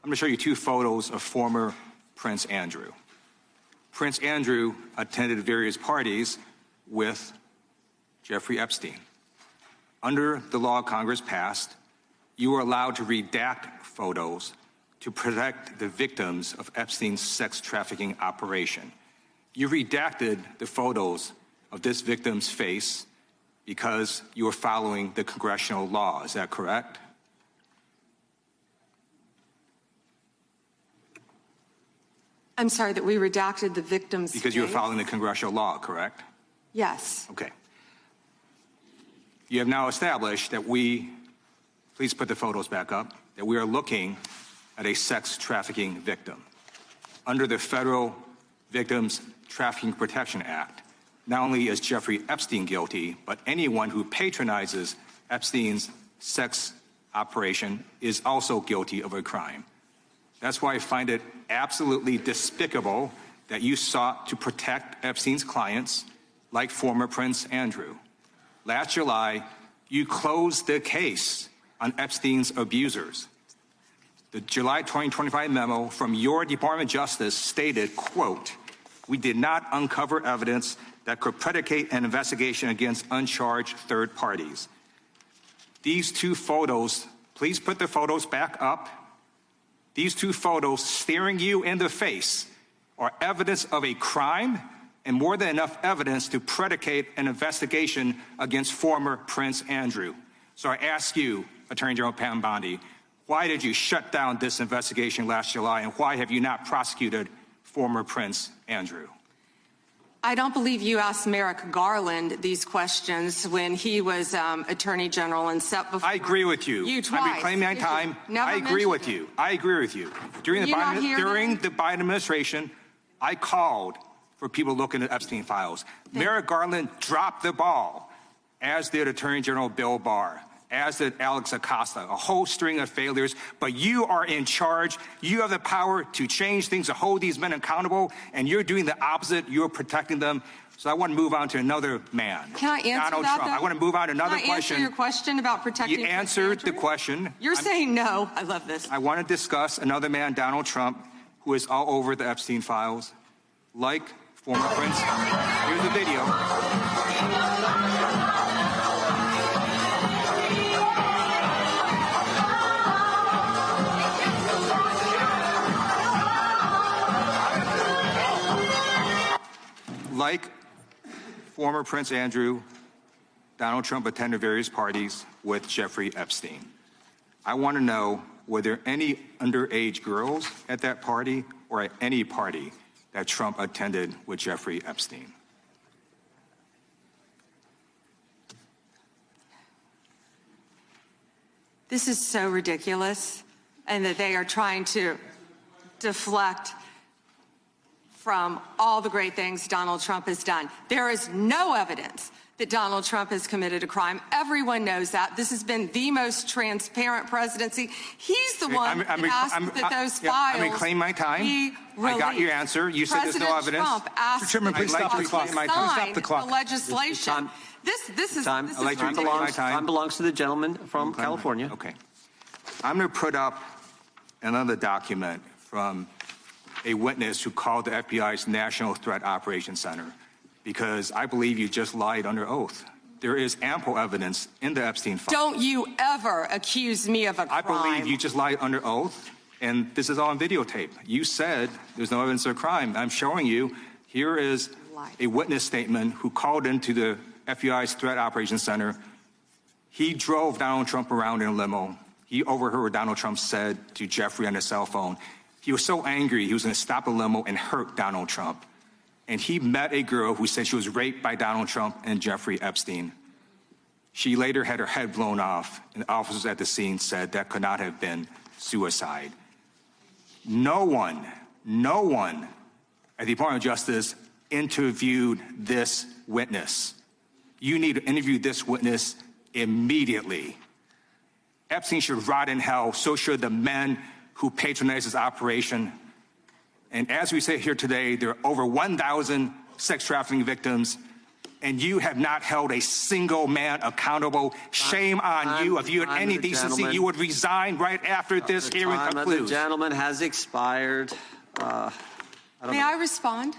I'm going to show you two photos of former Prince Andrew. Prince Andrew attended various parties with Jeffrey Epstein. Under the law Congress passed, you were allowed to redact photos to protect the victims of Epstein's sex trafficking operation. You redacted the photos of this victim's face because you were following the congressional law. Is that correct? I'm sorry, that we redacted the victim's Because you were following the congressional law, correct? Yes. Okay. You have now established that please put the photos back up, that we are looking at a sex trafficking victim. Under the Federal Victims Trafficking Protection Act, not only is Jeffrey Epstein guilty, but anyone who patronizes Epstein's sex operation is also guilty of a crime. That's why I find it absolutely despicable that you sought to protect Epstein's clients, like former Prince Andrew. Last July, you closed the case on Epstein's abusers. The July 2025 memo from your Department of Justice stated, quote, "We did not uncover evidence that could predicate an investigation against uncharged third parties." These two photos, please put the photos back up. These two photos staring you in the face are evidence of a crime and more than enough evidence to predicate an investigation against former Prince Andrew. So I ask you, Attorney General Pam Bondi, why did you shut down this investigation last July, and why have you not prosecuted former Prince Andrew? I don't believe you asked Merrick Garland these questions when he was Attorney General and set before I agree with you. You twice. I'm reclaiming my time. I agree with you. I agree with you. During the Biden administration, I called for people looking at Epstein files. Merrick Garland dropped the ball, as did Attorney General Bill Barr, as did Alex Acosta, a whole string of failures. But you are in charge. You have the power to change things, to hold these men accountable, and you're doing the opposite. You're protecting them. So I want to move on to another man. Can I answer Donald that, Trump. though? I want to move on to another question. Can I answer your question about protecting You answered the question. You're saying no. I love this. I want to discuss another man, Donald Trump, who is all over the Epstein files, like former Prince. Here's the video. Like former Prince Andrew, Donald Trump attended various parties with Jeffrey Epstein. I want to know, were there any underage girls at that party or at any party that Trump attended with Jeffrey Epstein? This is so ridiculous, and that they are trying to deflect from all the great things Donald Trump has done. There is no evidence that Donald Trump has committed a crime. Everyone knows that. This has been the most transparent presidency. He's the one that asked that those files I'm reclaiming my time. I got your answer. You said there's no evidence. Trump asked Chairman, please stop the clock. Sign the clock. the legislation. This is ridiculous. Time belongs to the gentleman from California. Okay. I'm going to put up another document from a witness who called the FBI's National Threat Operations Center, because I believe you just lied under oath. There is ample evidence in the Epstein file. Don't you ever accuse me of a crime. I believe you just lied under oath, and this is all on videotape. You said there's no evidence of a crime. I'm showing you. Here is a witness statement who called into the FBI's Threat Operations Center. He drove Donald Trump around in a limo. He overheard what Donald Trump said to Jeffrey on his cell phone. He was so angry, he was going to stop a limo and hurt Donald Trump. And he met a girl who said she was raped by Donald Trump and Jeffrey Epstein. She later had her head blown off, and officers at the scene said that could not have been suicide. No one at the Department of Justice interviewed this witness. You need to interview this witness immediately. Epstein should rot in hell, so should the men who patronized his operation. And as we sit here today, there are over 1,000 sex trafficking victims. and you have not held a single man accountable. Shame on you. If you had any decency, you would resign right after this hearing concludes. The gentleman has expired. May I respond?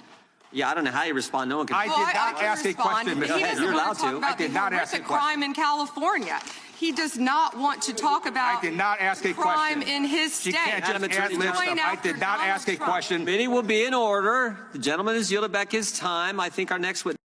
Yeah, I don't know how you respond. No one can. I did not ask a question, Ms. He doesn't You're want allowed to talk to. about I did the not ask a horrific question. crime in California. He does not want to talk about I did not ask a crime question. in his She state. can't just Madam add Attorney lib General. stuff. I did not ask a question. Meeting will be in order. The gentleman has yielded back his time. I think our next witness.